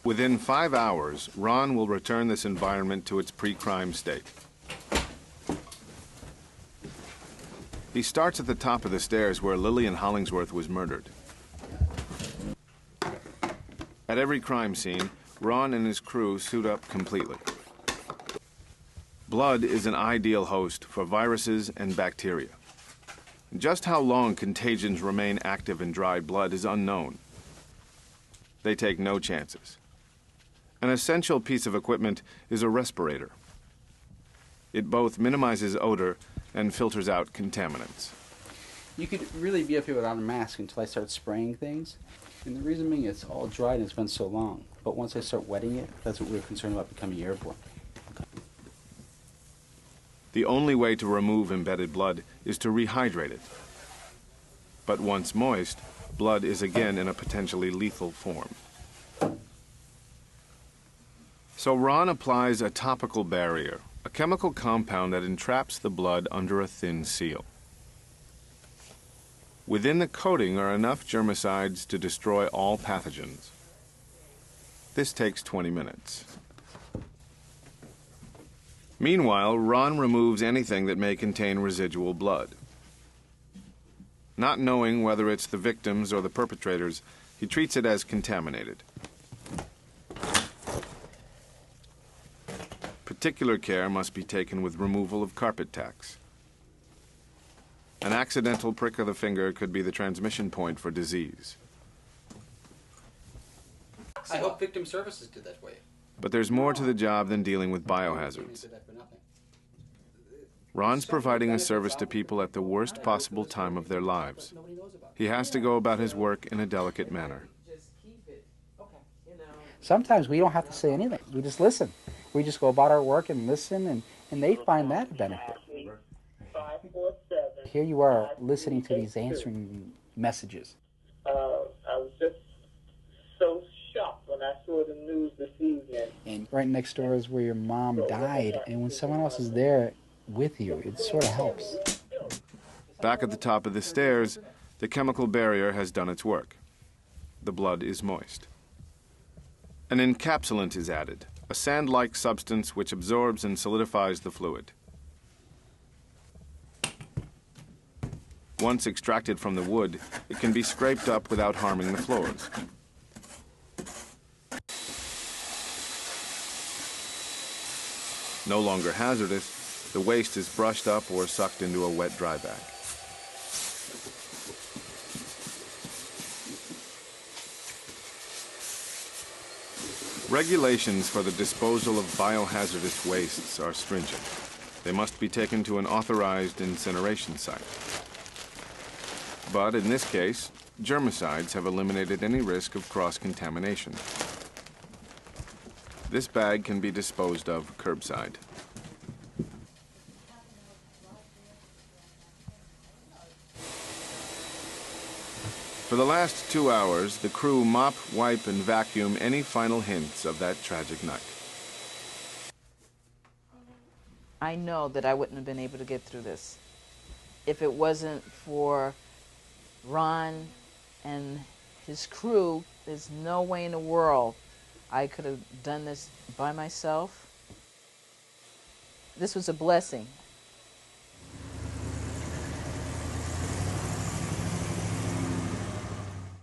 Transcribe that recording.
Within 5 hours, Ron will return this environment to its pre-crime state. He starts at the top of the stairs where Lillian Hollingsworth was murdered. At every crime scene, Ron and his crew suit up completely. Blood is an ideal host for viruses and bacteria. Just how long contagions remain active in dried blood is unknown. They take no chances. An essential piece of equipment is a respirator. It both minimizes odor and filters out contaminants. You could really be up here without a mask until I start spraying things. And the reason being it's all dried and it's been so long. But once I start wetting it, that's what we're concerned about becoming airborne. The only way to remove embedded blood is to rehydrate it. But once moist, blood is again in a potentially lethal form. So Ron applies a topical barrier, a chemical compound that entraps the blood under a thin seal. Within the coating are enough germicides to destroy all pathogens. This takes 20 minutes. Meanwhile, Ron removes anything that may contain residual blood. Not knowing whether it's the victims or the perpetrators, he treats it as contaminated. Particular care must be taken with removal of carpet tacks. An accidental prick of the finger could be the transmission point for disease. I hope victim services did that for you. But there's more to the job than dealing with biohazards. Ron's providing a service to people at the worst possible time of their lives. He has to go about his work in a delicate manner. Sometimes we don't have to say anything. We just listen. We just go about our work and listen, and they find that a benefit. Here you are listening to these answering messages. I was just so shocked when I saw the news this evening. And right next door is where your mom died, and when someone else is there with you, it sort of helps. Back at the top of the stairs, the chemical barrier has done its work. The blood is moist. An encapsulant is added, a sand-like substance which absorbs and solidifies the fluid. Once extracted from the wood, it can be scraped up without harming the floors. No longer hazardous, the waste is brushed up or sucked into a wet dry bag. Regulations for the disposal of biohazardous wastes are stringent. They must be taken to an authorized incineration site. But in this case, germicides have eliminated any risk of cross-contamination. This bag can be disposed of curbside. For the last 2 hours, the crew mop, wipe, and vacuum any final hints of that tragic night. I know that I wouldn't have been able to get through this if it wasn't for Ron and his crew. There's no way in the world I could have done this by myself. This was a blessing.